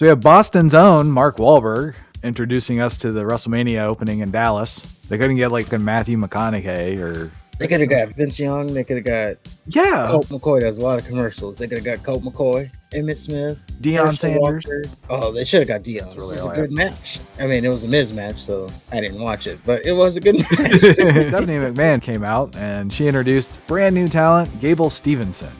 So we have Boston's own Mark Wahlberg introducing us to the WrestleMania opening in Dallas. They couldn't get like a Matthew McConaughey or... They could have got Vince Young. They could have got Colt McCoy. Does a lot of commercials. They could have got Colt McCoy, Emmett Smith, Deion Sanders. Walker. Oh, they should have got Deion. Really it was a good match. I mean, it was a Miz match, so I didn't watch it, but it was a good match. Stephanie McMahon came out and she introduced brand new talent, Gable Stevenson.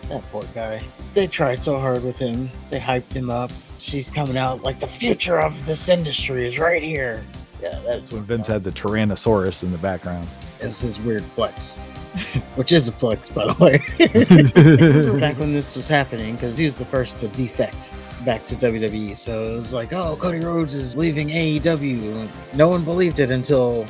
That poor guy. They tried so hard with him. They hyped him up. She's coming out like the future of this industry is right here. Yeah, that's when Vince had the Tyrannosaurus in the background. It was his weird flex, which is a flex, by the way. Back when this was happening, because he was the first to defect back to WWE. So it was like, oh, Cody Rhodes is leaving AEW. No one believed it until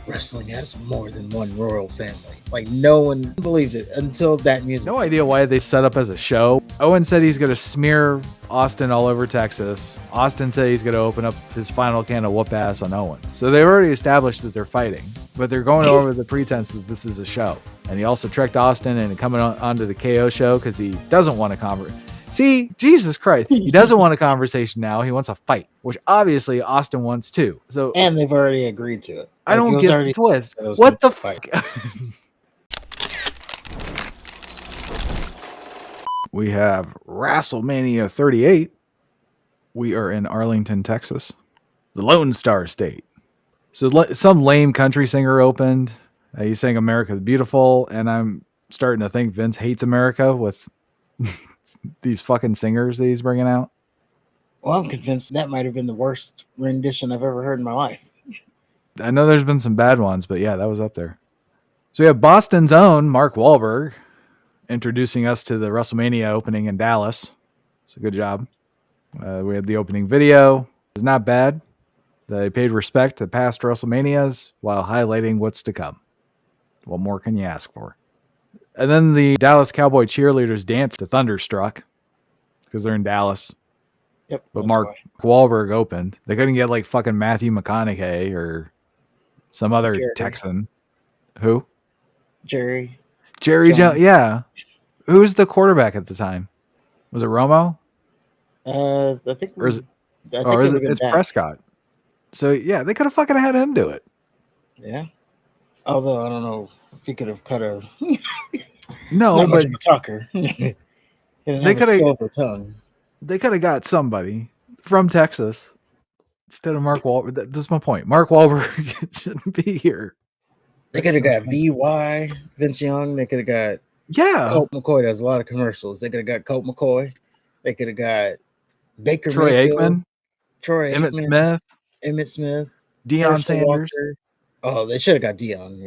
wrestling has more than one royal family. Like, no one believed it until that music. No idea why they set up as a show. Owen said he's going to smear Austin all over Texas. Austin said he's going to open up his final can of whoop ass on Owen. So they've already established that they're fighting, but they're going over the pretense that this is a show. And he also tricked Austin into coming onto the KO show because he doesn't want a conversation. See, Jesus Christ, he doesn't want a conversation now. He wants a fight, which obviously Austin wants too. So, and they've already agreed to it. I don't get the twist. What the fuck? We have WrestleMania 38. We are in Arlington, Texas, the Lone Star State. So some lame country singer opened. He sang America the Beautiful, and I'm starting to think Vince hates America with these fucking singers that he's bringing out. Well, I'm convinced that might have been the worst rendition I've ever heard in my life. I know there's been some bad ones, but yeah, that was up there. So we have Boston's own Mark Wahlberg introducing us to the WrestleMania opening in Dallas. It's a good job. We had the opening video. It's not bad. They paid respect to past WrestleManias while highlighting what's to come. What more can you ask for? And then the Dallas Cowboy cheerleaders dance to Thunderstruck because they're in Dallas. Yep. But Mark Wahlberg opened. They couldn't get like fucking Matthew McConaughey or some other Texan. Who? Jerry Jones. Yeah. Who's the quarterback at the time? Was it Romo? I think. Or is it? It's Prescott. So yeah, they could have fucking had him do it. Yeah. Although I don't know if he could have cut a. No, but talker. They could have silver tongue. They could have got somebody from Texas instead of Mark Wahlberg. That's my point. Mark Wahlberg shouldn't be here. They could have got VY, Vince Young. They could have got Colt McCoy. Does a lot of commercials. They could have got Colt McCoy. They could have got Baker Troy Mayfield, Aikman, Emmett Smith, Deion Sanders. Walker. Oh, they should have got Deion.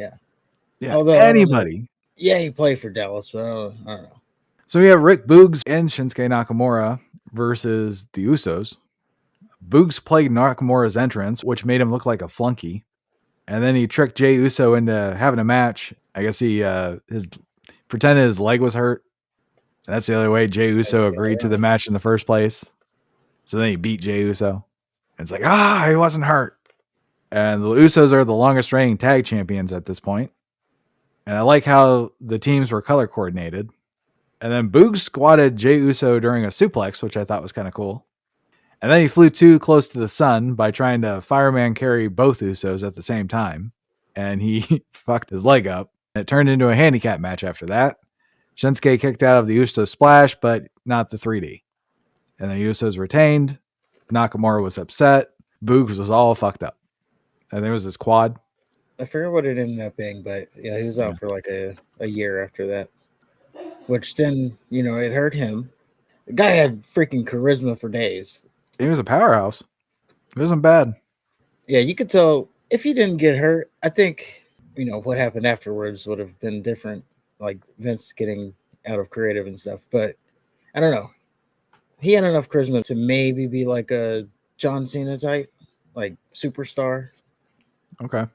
Yeah. Although anybody. He played for Dallas, but I don't know. So we have Rick Boogs and Shinsuke Nakamura versus the Usos. Boogs played Nakamura's entrance, which made him look like a flunky. And then he tricked Jey Uso into having a match. I guess he pretended his leg was hurt. And that's the other way Jey Uso agreed to the match in the first place. So then he beat Jey Uso. And it's like, he wasn't hurt. And the Usos are the longest reigning tag champions at this point. And I like how the teams were color coordinated. And then Boogs squatted Jey Uso during a suplex, which I thought was kind of cool. And then he flew too close to the sun by trying to fireman carry both Usos at the same time. And he fucked his leg up. And it turned into a handicap match after that. Shinsuke kicked out of the Uso splash, but not the 3D. And the Usos retained. Nakamura was upset. Boogs was all fucked up. I think it was his quad. I forget what it ended up being, but yeah, he was out for like a year after that. Which then, it hurt him. The guy had freaking charisma for days. He was a powerhouse. It wasn't bad. Yeah, you could tell if he didn't get hurt, I think, what happened afterwards would have been different. Like Vince getting out of creative and stuff. But I don't know. He had enough charisma to maybe be like a John Cena type, like superstar. Okay.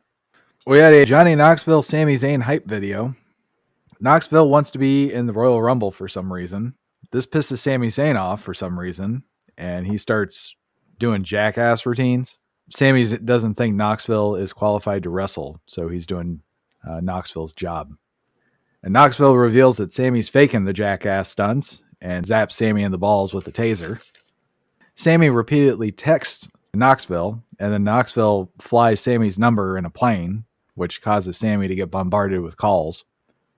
We had a Johnny Knoxville, Sami Zayn hype video. Knoxville wants to be in the Royal Rumble for some reason. This pisses Sami Zayn off for some reason, and he starts doing jackass routines. Sami doesn't think Knoxville is qualified to wrestle, so he's doing Knoxville's job. And Knoxville reveals that Sami's faking the jackass stunts and zaps Sami in the balls with a taser. Sammy repeatedly texts Knoxville, and then Knoxville flies Sammy's number in a plane, which causes Sammy to get bombarded with calls.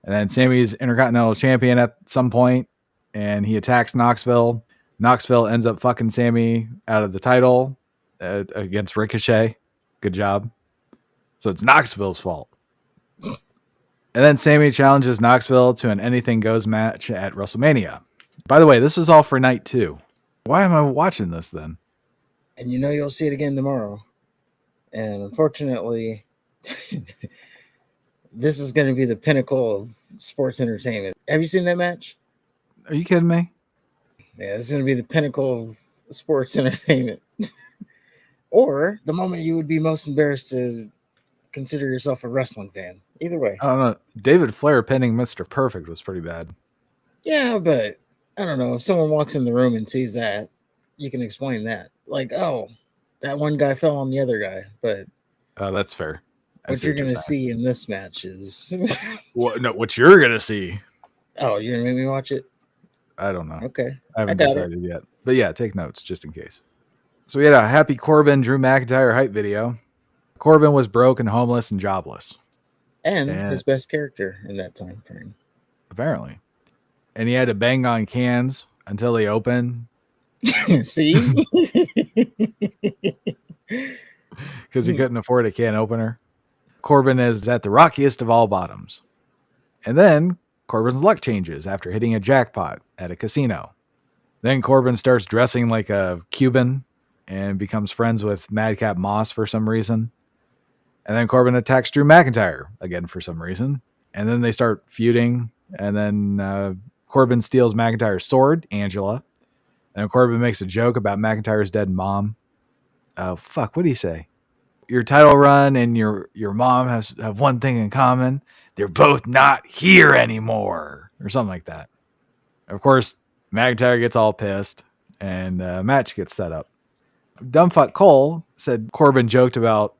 And then Sammy's Intercontinental Champion at some point, and he attacks Knoxville. Knoxville ends up fucking Sammy out of the title against Ricochet. Good job. So it's Knoxville's fault. And then Sammy challenges Knoxville to an Anything Goes match at WrestleMania. By the way, this is all for night 2. Why am I watching this then? And you know you'll see it again tomorrow. And unfortunately, this is going to be the pinnacle of sports entertainment. Have you seen that match? Are you kidding me? Yeah, this is going to be the pinnacle of sports entertainment. Or the moment you would be most embarrassed to consider yourself a wrestling fan. Either way. I don't know. David Flair pinning Mr. Perfect was pretty bad. Yeah, but I don't know. If someone walks in the room and sees that, you can explain that. Like, oh, that one guy fell on the other guy. But that's fair. what you're going to see in this match is... what you're going to see. Oh, you're going to make me watch it? I don't know. Okay. I haven't decided yet. But yeah, take notes just in case. So we had a Happy Corbin Drew McIntyre hype video. Corbin was broke and homeless and jobless. And his best character in that time frame. Apparently. And he had to bang on cans until they open. See? Because he couldn't afford a can opener. Corbin is at the rockiest of all bottoms. And then Corbin's luck changes after hitting a jackpot at a casino. Then Corbin starts dressing like a Cuban and becomes friends with Madcap Moss for some reason. And then Corbin attacks Drew McIntyre again for some reason. And then they start feuding. And then Corbin steals McIntyre's sword, Angela. And then Corbin makes a joke about McIntyre's dead mom. Oh, fuck, what did he say? Your title run and your mom have one thing in common. They're both not here anymore. Or something like that. Of course, McIntyre gets all pissed. And a match gets set up. Dumbfuck Cole said Corbin joked about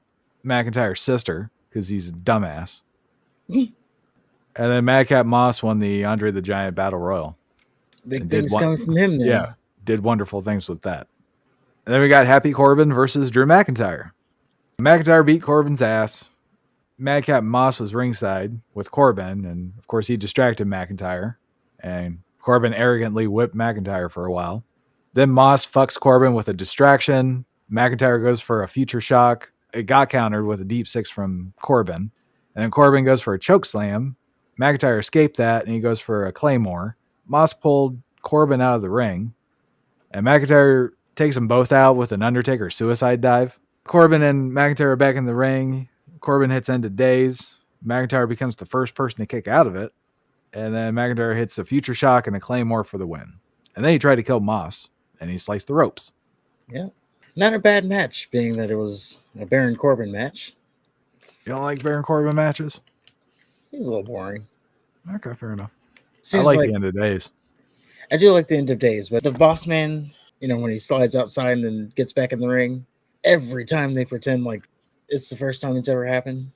McIntyre's sister because he's a dumbass. And then Madcap Moss won the Andre the Giant Battle Royal. Big things coming from him then. Yeah, did wonderful things with that. And then we got Happy Corbin versus Drew McIntyre. McIntyre beat Corbin's ass. Madcap Moss was ringside with Corbin, and of course he distracted McIntyre. And Corbin arrogantly whipped McIntyre for a while. Then Moss fucks Corbin with a distraction. McIntyre goes for a future shock. It got countered with a deep 6 from Corbin. And then Corbin goes for a choke slam. McIntyre escaped that, and he goes for a Claymore. Moss pulled Corbin out of the ring. And McIntyre takes them both out with an Undertaker suicide dive. Corbin and McIntyre are back in the ring. Corbin hits End of Days. McIntyre becomes the first person to kick out of it. And then McIntyre hits a future shock and a Claymore for the win. And then he tried to kill Moss, and he sliced the ropes. Yeah. Not a bad match, being that it was a Baron Corbin match. You don't like Baron Corbin matches? It was a little boring. Okay, fair enough. Seems I like the End of Days. I do like the End of Days, but the Boss Man, when he slides outside and then gets back in the ring, every time they pretend like it's the first time it's ever happened.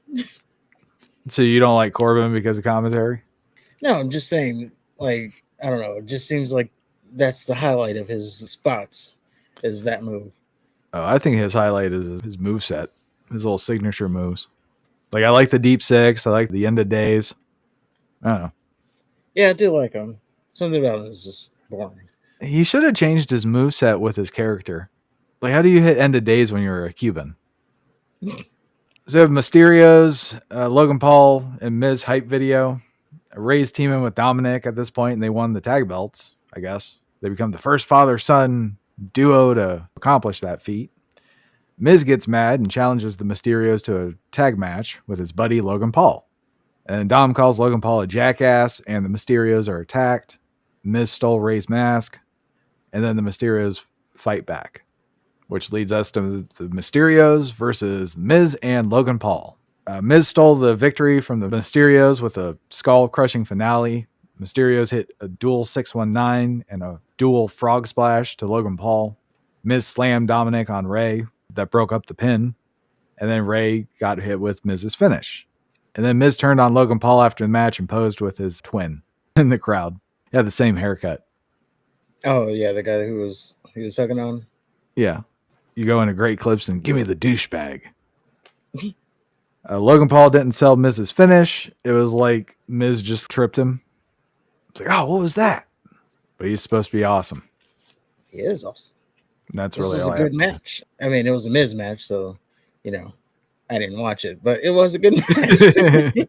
So you don't like Corbin because of commentary? No, I'm just saying, I don't know. It just seems like that's the highlight of his spots, is that move. Oh, I think his highlight is his moveset, his little signature moves. Like, I like the deep 6. I like the End of Days. I don't know. Yeah, I do like him. Something about him is just boring. He should have changed his moveset with his character. Like, how do you hit End of Days when you're a Cuban? So we have Mysterio's, Logan Paul, and Miz hype video. Ray's teaming with Dominic at this point, and they won the tag belts, I guess. They become the first father-son duo to accomplish that feat. Miz gets mad and challenges the Mysterios to a tag match with his buddy Logan Paul. And Dom calls Logan Paul a jackass, and the Mysterios are attacked. Miz stole Ray's mask, and then the Mysterios fight back, which leads us to the Mysterios versus Miz and Logan Paul. Miz stole the victory from the Mysterios with a skull-crushing finale. Mysterios hit a dual 619 and a dual frog splash to Logan Paul. Miz slammed Dominic on Ray. That broke up the pin. And then Ray got hit with Miz's finish. And then Miz turned on Logan Paul after the match and posed with his twin in the crowd. He had the same haircut. Oh, yeah, the guy who was hugging on. Yeah. You go into great clips and give me the douchebag. Logan Paul didn't sell Miz's finish. It was like Miz just tripped him. It's like, oh, what was that? But he's supposed to be awesome. He is awesome. And that's This really was all a I have good to say. match. I mean, it was a Miz match, so I didn't watch it, but it was a good match.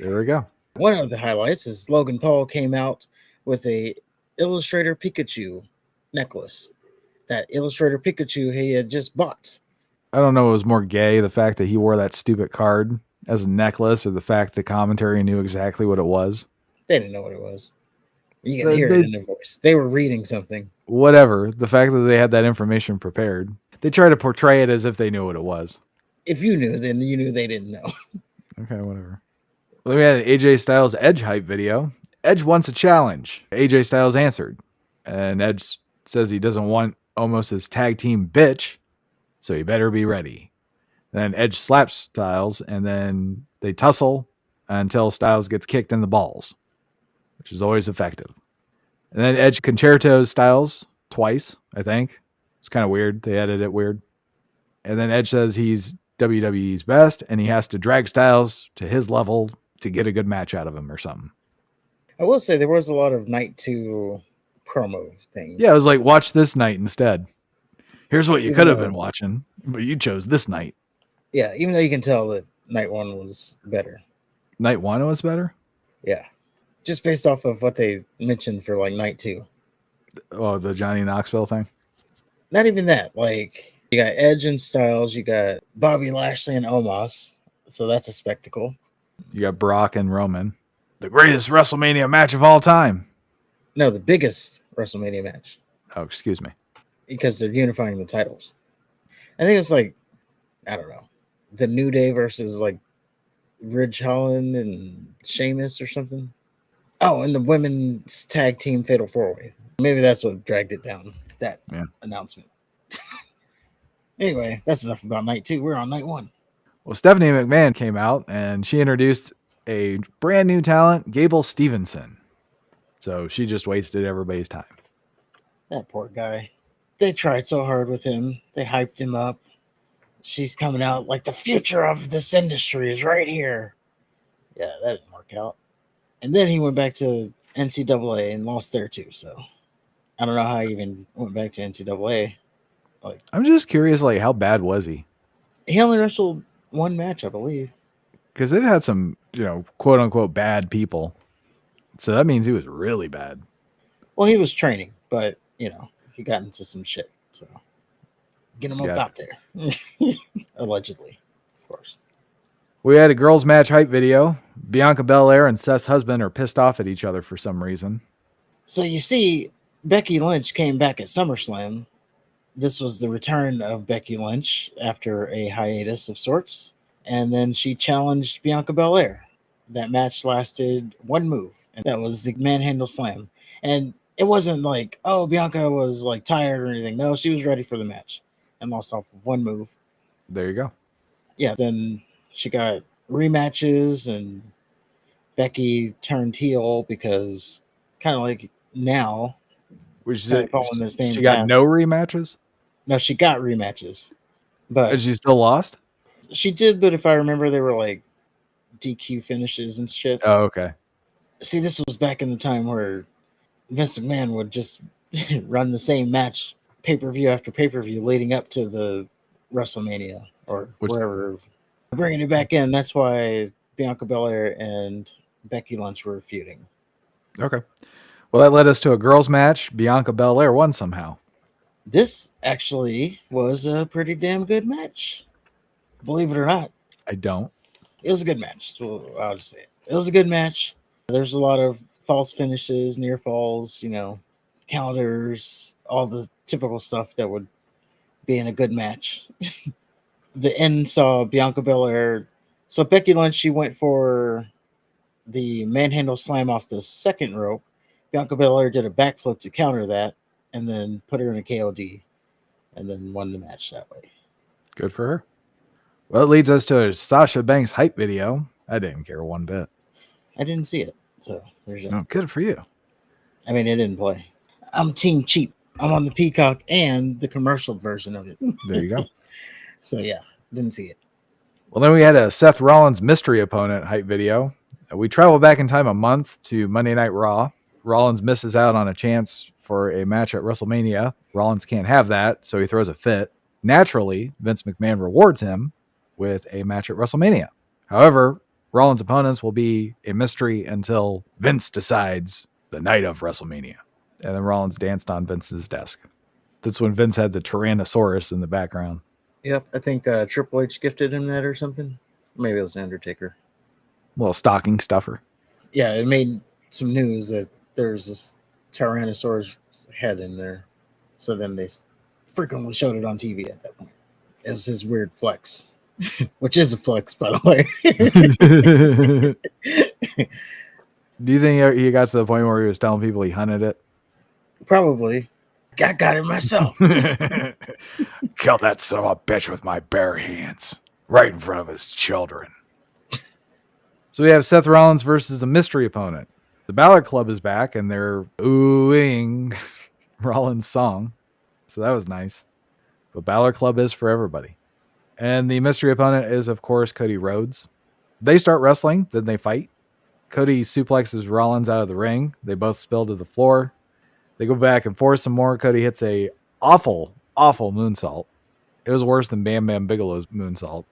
There we go. One of the highlights is Logan Paul came out with a Illustrator Pikachu necklace. That Illustrator Pikachu he had just bought. I don't know what was more gay, the fact that he wore that stupid card as a necklace or the fact the commentary knew exactly what it was. They didn't know what it was. You can hear it in their voice. They were reading something. Whatever. The fact that they had that information prepared. They try to portray it as if they knew what it was. If you knew, then you knew they didn't know. Okay, whatever. Well, we had an AJ Styles Edge hype video. Edge wants a challenge. AJ Styles answered. And Edge says he doesn't want almost his tag team bitch, so he better be ready. Then Edge slaps Styles, and then they tussle until Styles gets kicked in the balls, which is always effective. And then Edge concertos Styles twice, I think. It's kind of weird. They edited it weird. And then Edge says he's WWE's best, and he has to drag Styles to his level to get a good match out of him or something. I will say there was a lot of night 2 promo things. Yeah, it was like, watch this night instead. Here's what you could have been watching, but you chose this night. Yeah, even though you can tell that night 1 was better. Night 1 was better? Yeah. Just based off of what they mentioned for like night 2. Oh, the Johnny Knoxville thing? Not even that. Like, you got Edge and Styles, you got Bobby Lashley and Omos, so that's a spectacle. You got Brock and Roman. The greatest WrestleMania match of all time. No, the biggest WrestleMania match. Oh, excuse me. Because they're unifying the titles. I think it's like, I don't know, the New Day versus like Ridge Holland and Sheamus or something. Oh, and the women's tag team fatal 4-way. Maybe that's what dragged it down, that announcement. Anyway, that's enough about night 2. We're on night 1. Well, Stephanie McMahon came out and she introduced a brand new talent, Gable Stevenson. So she just wasted everybody's time. That poor guy. They tried so hard with him. They hyped him up. She's coming out like the future of this industry is right here. Yeah, that didn't work out. And then he went back to NCAA and lost there too. So I don't know how he even went back to NCAA. Like, I'm just curious, like, how bad was he? He only wrestled 1 match, I believe. Because they've had some, quote unquote bad people. So that means he was really bad. Well, he was training, but he got into some shit. So get him up out there. Allegedly, of course. We had a girls' match hype video. Bianca Belair and Seth's husband are pissed off at each other for some reason. So you see, Becky Lynch came back at SummerSlam. This was the return of Becky Lynch after a hiatus of sorts. And then she challenged Bianca Belair. That match lasted 1 move, and that was the manhandle slam. And it wasn't like, oh, Bianca was like tired or anything. No, she was ready for the match and lost off of 1 move. There you go. Yeah, then she got rematches, and Becky turned heel because kind of like now, Which following the same. She got no rematches? No, she got rematches, but and she still lost. She did, but if I remember, they were like DQ finishes and shit. Oh, okay. See, this was back in the time where Vince McMahon would just run the same match pay-per-view after pay-per-view leading up to the WrestleMania or wherever. Bringing it back in, that's why Bianca Belair and Becky Lynch were feuding. Okay. Well, that led us to a girls' match. Bianca Belair won somehow. This actually was a pretty damn good match. Believe it or not. I don't. It was a good match. So I'll just say it. It was a good match. There's a lot of false finishes, near falls, counters, all the typical stuff that would be in a good match. The end saw Bianca Belair. So Becky Lynch, she went for the manhandle slam off the second rope. Bianca Belair did a backflip to counter that and then put her in a KOD and then won the match that way. Good for her. Well, it leads us to a Sasha Banks hype video. I didn't care one bit. I didn't see it. So there's that. Oh, good for you. I mean, it didn't play. I'm team cheap. I'm on the Peacock and the commercial version of it. There you go. So yeah, didn't see it. Well, then we had a Seth Rollins mystery opponent hype video. We travel back in time a month to Monday Night Raw. Rollins misses out on a chance for a match at WrestleMania. Rollins can't have that, so he throws a fit. Naturally, Vince McMahon rewards him with a match at WrestleMania. However, Rollins' opponents will be a mystery until Vince decides the night of WrestleMania. And then Rollins danced on Vince's desk. That's when Vince had the Tyrannosaurus in the background. Yep, I think Triple H gifted him that or something. Maybe it was Undertaker. Little stocking stuffer. Yeah, it made some news that there's this Tyrannosaurus head in there. So then they frequently showed it on TV at that point. It was his weird flex, which is a flex, by the way. Do you think he got to the point where he was telling people he hunted it? Probably. I got it myself. Killed that son of a bitch with my bare hands, right in front of his children. So we have Seth Rollins versus a mystery opponent. The Balor Club is back, and they're oohing Rollins' song. So that was nice. But Balor Club is for everybody. And the mystery opponent is, of course, Cody Rhodes. They start wrestling, then they fight. Cody suplexes Rollins out of the ring. They both spill to the floor. They go back and forth some more. Cody hits a awful moonsault. It was worse than Bam Bam Bigelow's moonsault.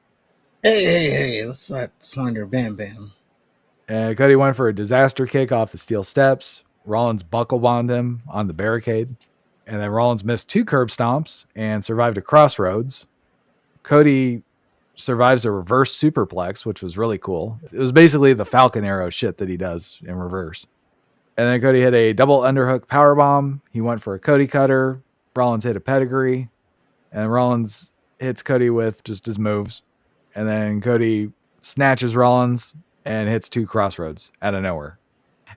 Hey, let's not slander Bam Bam. And Cody went for a disaster kick off the steel steps. Rollins buckle bombed him on the barricade. And then Rollins missed 2 curb stomps and survived a crossroads. Cody survives a reverse superplex, which was really cool. It was basically the Falcon Arrow shit that he does in reverse. And then Cody hit a double underhook powerbomb. He went for a Cody cutter. Rollins hit a pedigree. And Rollins hits Cody with just his moves. And then Cody snatches Rollins and hits 2 crossroads out of nowhere.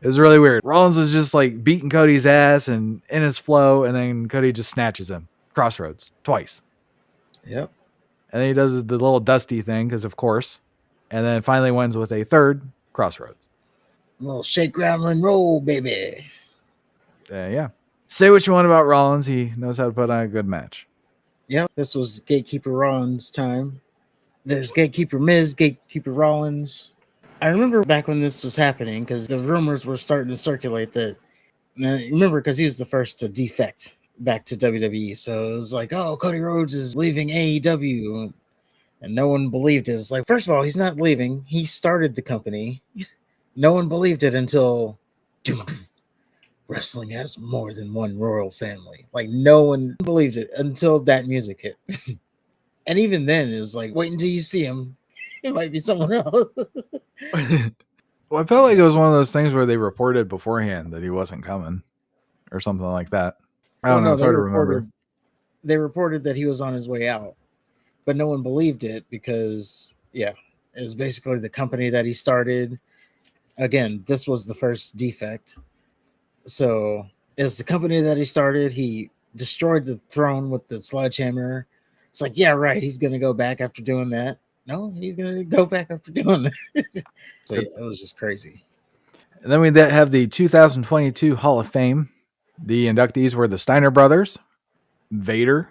It was really weird. Rollins was just like beating Cody's ass and in his flow, and then Cody just snatches him. Crossroads twice. Yep. And then he does the little dusty thing, because of course. And then finally wins with a 3rd crossroads. A little shake, rattle, and roll, baby. Yeah. Say what you want about Rollins. He knows how to put on a good match. Yep. This was Gatekeeper Rollins' time. There's Gatekeeper Miz, Gatekeeper Rollins. I remember back when this was happening, because the rumors were starting to circulate that. Remember, because he was the first to defect back to WWE. So it was like, oh, Cody Rhodes is leaving AEW. And no one believed it. It's like, first of all, he's not leaving. He started the company. No one believed it until wrestling has more than one royal family. Like, no one believed it until that music hit. And even then, it was like, wait until you see him. It might be someone else. Well, I felt like it was one of those things where they reported beforehand that he wasn't coming or something like that. I don't know. It's hard to remember. They reported that he was on his way out, but no one believed it because, yeah, it was basically the company that he started. Again, this was the first defect. So it's the company that he started. He destroyed the throne with the sledgehammer. It's like, yeah, right. He's going to go back after doing that. No, he's going to go back after doing that. So yeah, it was just crazy. And then we have the 2022 Hall of Fame. The inductees were the Steiner brothers, Vader,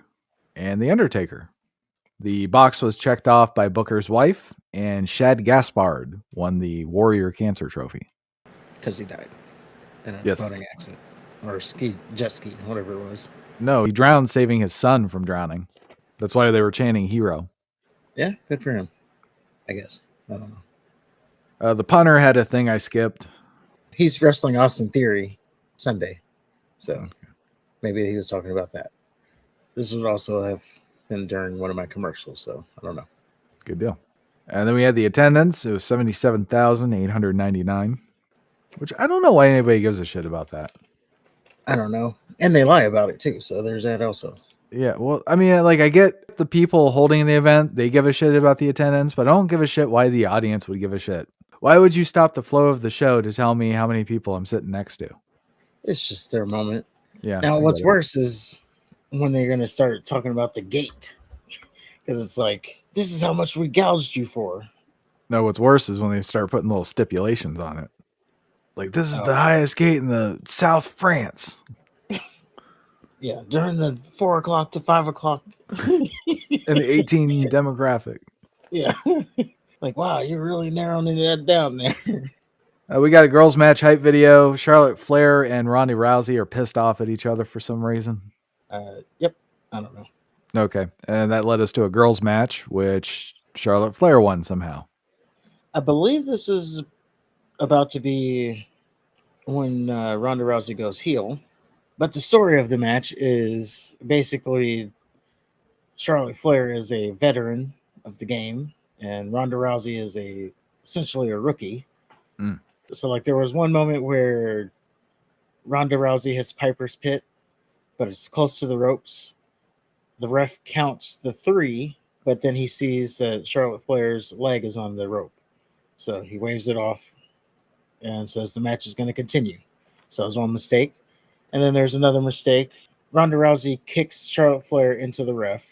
and The Undertaker. The box was checked off by Booker's wife, and Shad Gaspard won the Warrior Cancer Trophy. Because he died in a boating accident. Or jet ski, whatever it was. No, he drowned saving his son from drowning. That's why they were chanting hero. Yeah, good for him, I guess. I don't know. The punter had a thing I skipped. He's wrestling Austin Theory Sunday. So maybe he was talking about that. This would also have been during one of my commercials, so I don't know. Good deal. And then we had the attendance. It was 77,899, which I don't know why anybody gives a shit about that. I don't know. And they lie about it too, so there's that also. Yeah, well, I mean, like, I get the people holding the event, they give a shit about the attendance, but I don't give a shit why the audience would give a shit. Why would you stop the flow of the show to tell me how many people I'm sitting next to? It's just their moment. Yeah. Now, what's worse is when they're going to start talking about the gate. Because it's like, this is how much we gouged you for. No, what's worse is when they start putting little stipulations on it. Like, this is the highest gate in the South France. Yeah, during the 4 o'clock to 5 o'clock. in the 18 demographic. Yeah. Like, wow, you're really narrowing that down there. We got a girls' match hype video. Charlotte Flair and Ronda Rousey are pissed off at each other for some reason. Yep. I don't know. Okay, and that led us to a girls' match, which Charlotte Flair won somehow. I believe this is about to be when Ronda Rousey goes heel. But the story of the match is basically Charlotte Flair is a veteran of the game, and Ronda Rousey is essentially a rookie. Mm. So, like, there was one moment where Ronda Rousey hits Piper's Pit, but it's close to the ropes. The ref counts the 3, but then he sees that Charlotte Flair's leg is on the rope. So he waves it off and says the match is going to continue. So it was one mistake. And then there's another mistake. Ronda Rousey kicks Charlotte Flair into the ref,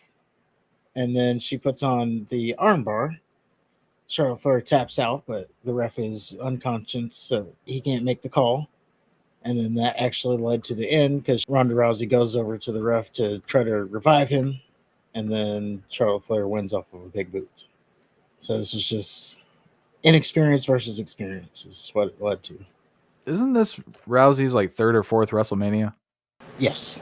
and then she puts on the armbar. Charlotte Flair taps out, but the ref is unconscious, so he can't make the call. And then that actually led to the end because Ronda Rousey goes over to the ref to try to revive him, and then Charlotte Flair wins off of a big boot. So this was just inexperience versus experience is what it led to. Isn't this Rousey's like 3rd or 4th WrestleMania? Yes.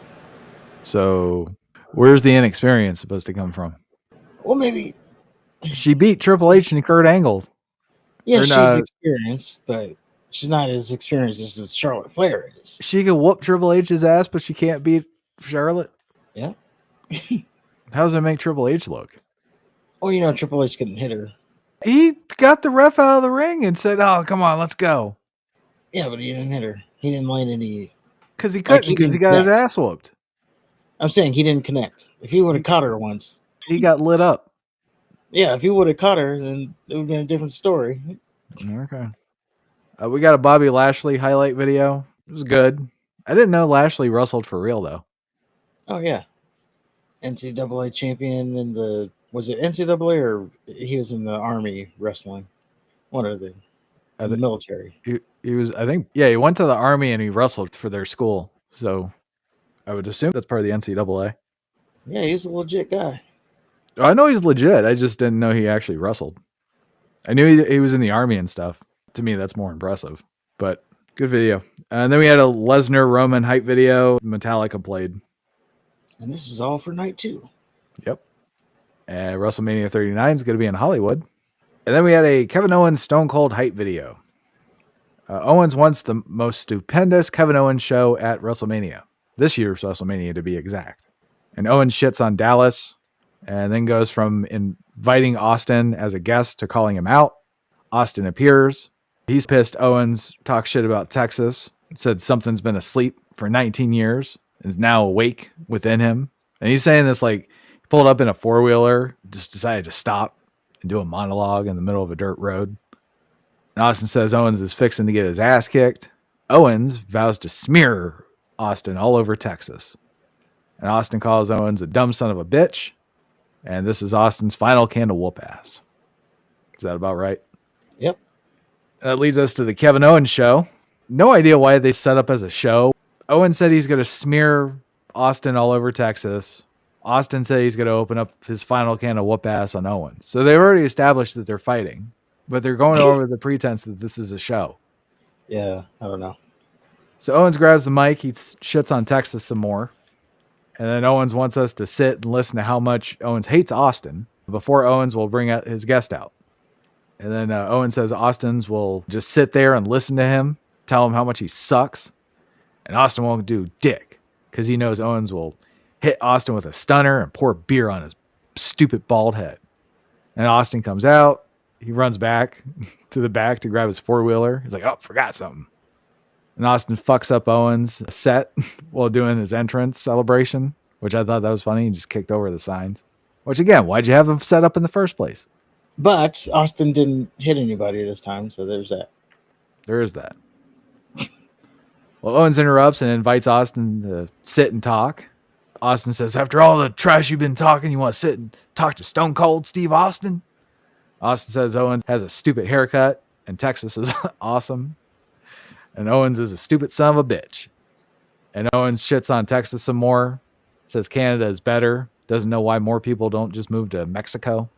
So where's the inexperience supposed to come from? Well, maybe. She beat Triple H and Kurt Angle. Yeah, she's experienced, but she's not as experienced as Charlotte Flair is. She can whoop Triple H's ass, but she can't beat Charlotte? Yeah. How does it make Triple H look? Well, Triple H couldn't hit her. He got the ref out of the ring and said, "Oh, come on, let's go." Yeah, but he didn't hit her. He didn't land any. Because he couldn't, because he got his ass whooped. I'm saying he didn't connect. If he would have caught her once. He got lit up. Yeah, if he would have caught her, then it would have been a different story. Okay. We got a Bobby Lashley highlight video. It was good. I didn't know Lashley wrestled for real, though. Oh, yeah. NCAA champion in the... Was it NCAA or he was in the Army wrestling? One of the... In the military. He was, I think, yeah, he went to the Army and he wrestled for their school. So I would assume that's part of the NCAA. Yeah, he's a legit guy. I know he's legit. I just didn't know he actually wrestled. I knew he was in the Army and stuff. To me, that's more impressive. But good video. And then we had a Lesnar Roman hype video. Metallica played. And this is all for night 2. Yep. And WrestleMania 39 is going to be in Hollywood. And then we had a Kevin Owens Stone Cold hype video. Owens wants the most stupendous Kevin Owens show at WrestleMania. This year's WrestleMania, to be exact. And Owens shits on Dallas and then goes from inviting Austin as a guest to calling him out. Austin appears. He's pissed Owens talks shit about Texas. Said something's been asleep for 19 years. Is now awake within him. And he's saying this like he pulled up in a 4-wheeler, just decided to stop and do a monologue in the middle of a dirt road. And Austin says Owens is fixing to get his ass kicked. Owens vows to smear Austin all over Texas. And Austin calls Owens a dumb son of a bitch. And this is Austin's final candle whoop ass. Is that about right? Yep. That leads us to the Kevin Owens show. No idea why they set up as a show. Owens said he's going to smear Austin all over Texas. Austin said he's going to open up his final candle whoop ass on Owens. So they've already established that they're fighting. But they're going over the pretense that this is a show. Yeah, I don't know. So Owens grabs the mic. He shits on Texas some more. And then Owens wants us to sit and listen to how much Owens hates Austin before Owens will bring out his guest out. And then Owens says Austin's will just sit there and listen to him, tell him how much he sucks. And Austin won't do dick because he knows Owens will hit Austin with a stunner and pour beer on his stupid bald head. And Austin comes out. He runs back to the back to grab his 4-wheeler. He's like, oh, forgot something. And Austin fucks up Owens' set while doing his entrance celebration, which I thought that was funny. He just kicked over the signs. Which, again, why'd you have him set up in the first place? But Austin didn't hit anybody this time, so there's that. There is that. Well, Owens interrupts and invites Austin to sit and talk. Austin says, after all the trash you've been talking, you want to sit and talk to Stone Cold Steve Austin? Austin says Owens has a stupid haircut and Texas is awesome. And Owens is a stupid son of a bitch. And Owens shits on Texas some more. Says Canada is better. Doesn't know why more people don't just move to Mexico.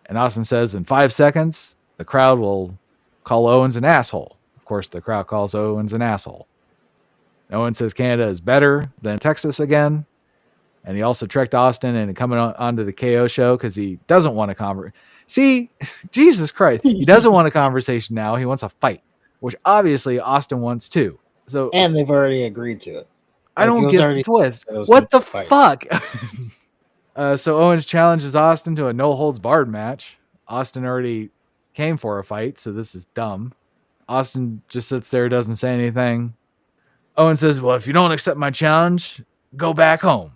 And Austin says in 5 seconds, the crowd will call Owens an asshole. Of course, the crowd calls Owens an asshole. Owens says Canada is better than Texas again. And he also tricked Austin into coming onto the KO show because he doesn't want a conversation. See, Jesus Christ. He doesn't want a conversation now. He wants a fight, which obviously Austin wants too. So, and they've already agreed to it. I don't get the twist. What the fuck? So Owens challenges Austin to a no-holds-barred match. Austin already came for a fight, so this is dumb. Austin just sits there, doesn't say anything. Owens says, well, if you don't accept my challenge, go back home.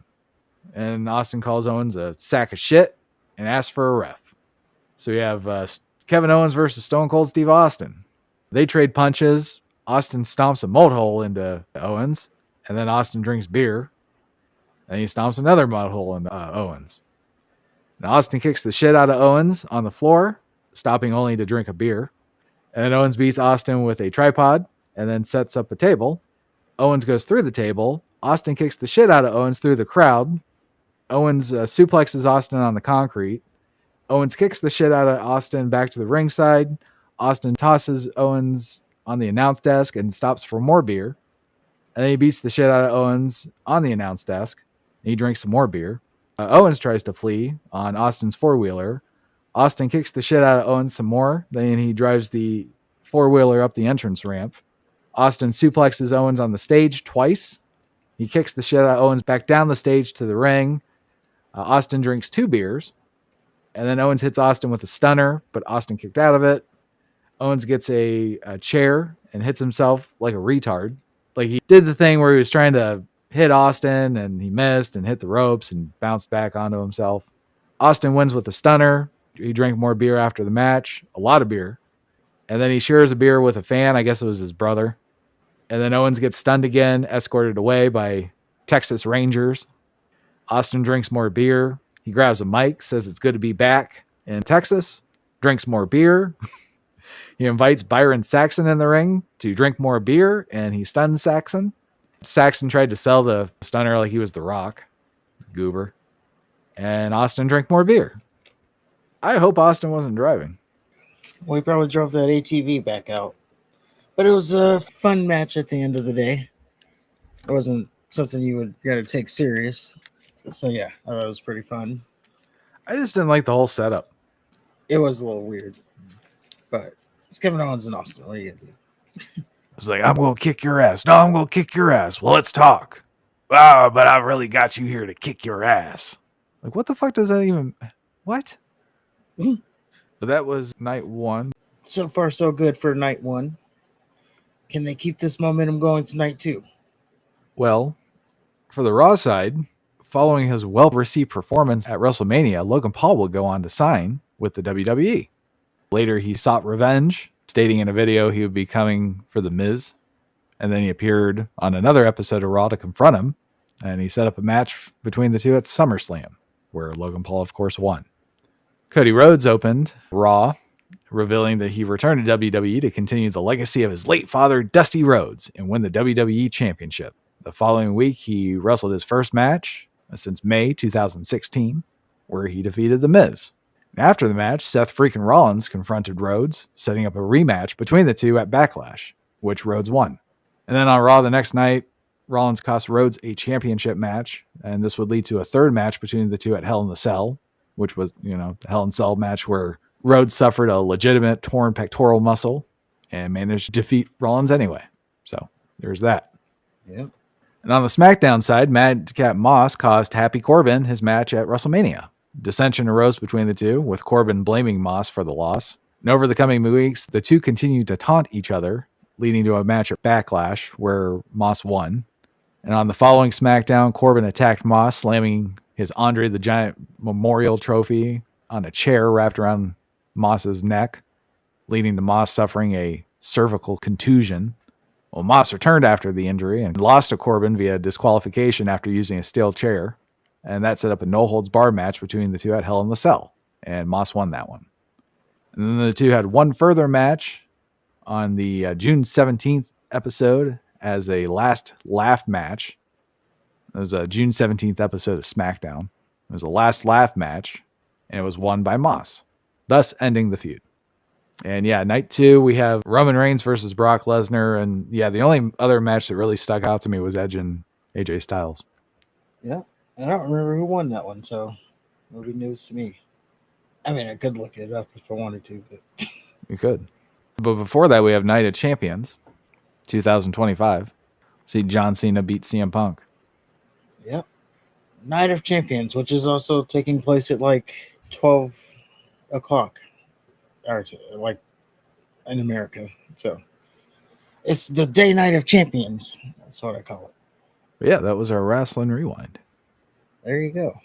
And Austin calls Owens a sack of shit and asks for a ref. So we have Kevin Owens versus Stone Cold Steve Austin. They trade punches. Austin stomps a mud hole into Owens, and then Austin drinks beer. And he stomps another mud hole into Owens. And Austin kicks the shit out of Owens on the floor, stopping only to drink a beer. And then Owens beats Austin with a tripod and then sets up a table. Owens goes through the table. Austin kicks the shit out of Owens through the crowd. Owens suplexes Austin on the concrete. Owens kicks the shit out of Austin back to the ringside. Austin tosses Owens on the announce desk and stops for more beer. And then he beats the shit out of Owens on the announce desk. And he drinks some more beer. Owens tries to flee on Austin's four-wheeler. Austin kicks the shit out of Owens some more. Then he drives the four-wheeler up the entrance ramp. Austin suplexes Owens on the stage twice. He kicks the shit out of Owens back down the stage to the ring. Austin drinks 2 beers. And then Owens hits Austin with a stunner, but Austin kicked out of it. Owens gets a chair and hits himself like a retard. Like he did the thing where he was trying to hit Austin and he missed and hit the ropes and bounced back onto himself. Austin wins with a stunner. He drank more beer after the match, a lot of beer. And then he shares a beer with a fan. I guess it was his brother. And then Owens gets stunned again, escorted away by Texas Rangers. Austin drinks more beer. He grabs a mic, says it's good to be back in Texas, drinks more beer. He invites Byron Saxon in the ring to drink more beer, and he stuns Saxon. Saxon tried to sell the stunner like he was The Rock. Goober. And Austin drank more beer. I hope Austin wasn't driving. We probably drove that ATV back out. But it was a fun match at the end of the day. It wasn't something you would gotta take serious. So yeah, it was pretty fun. I just didn't like the whole setup. It was a little weird. But it's Kevin Owens and Austin. What are you gonna do? It's like, I'm going to kick your ass. No, I'm going to kick your ass. Well, let's talk. Ah, but I really got you here to kick your ass. Like, what the fuck does that even... What? Mm. But that was night 1. So far, so good for night 1. Can they keep this momentum going to night 2? Well, for the Raw side, following his well-received performance at WrestleMania, Logan Paul will go on to sign with the WWE. Later, he sought revenge, stating in a video he would be coming for The Miz. And then he appeared on another episode of Raw to confront him. And he set up a match between the two at SummerSlam, where Logan Paul, of course, won. Cody Rhodes opened Raw, revealing that he returned to WWE to continue the legacy of his late father, Dusty Rhodes, and win the WWE Championship. The following week, he wrestled his first match since May 2016, where he defeated The Miz. And after the match, Seth freaking Rollins confronted Rhodes, setting up a rematch between the two at Backlash, which Rhodes won. And then on Raw the next night, Rollins cost Rhodes a championship match, and this would lead to a third match between the two at Hell in the Cell, which was, the Hell in the Cell match where Rhodes suffered a legitimate torn pectoral muscle and managed to defeat Rollins anyway. So there's that. Yeah. And on the SmackDown side, Madcap Moss cost Happy Corbin his match at WrestleMania. Dissension arose between the two, with Corbin blaming Moss for the loss. And over the coming weeks, the two continued to taunt each other, leading to a match at Backlash where Moss won. And on the following SmackDown, Corbin attacked Moss, slamming his Andre the Giant memorial trophy on a chair wrapped around Moss's neck, leading to Moss suffering a cervical contusion. Well, Moss returned after the injury and lost to Corbin via disqualification after using a steel chair. And that set up a no-holds-barred match between the two at Hell in the Cell. And Moss won that one. And then the two had one further match on the June 17th episode as a last laugh match. It was a June 17th episode of SmackDown. It was a last laugh match, and it was won by Moss, thus ending the feud. And yeah, night 2, we have Roman Reigns versus Brock Lesnar. And yeah, the only other match that really stuck out to me was Edge and AJ Styles. Yeah. I don't remember who won that one, so it'll be news to me. I mean, I could look it up if I wanted to, but You could. But before that, we have Night of Champions, 2025. See John Cena beat CM Punk. yep. Night of Champions, which is also taking place at like 12 o'clock, or like in America. So it's the day night of champions. That's what I call it. But yeah, that was our Wrestling Rewind. There you go.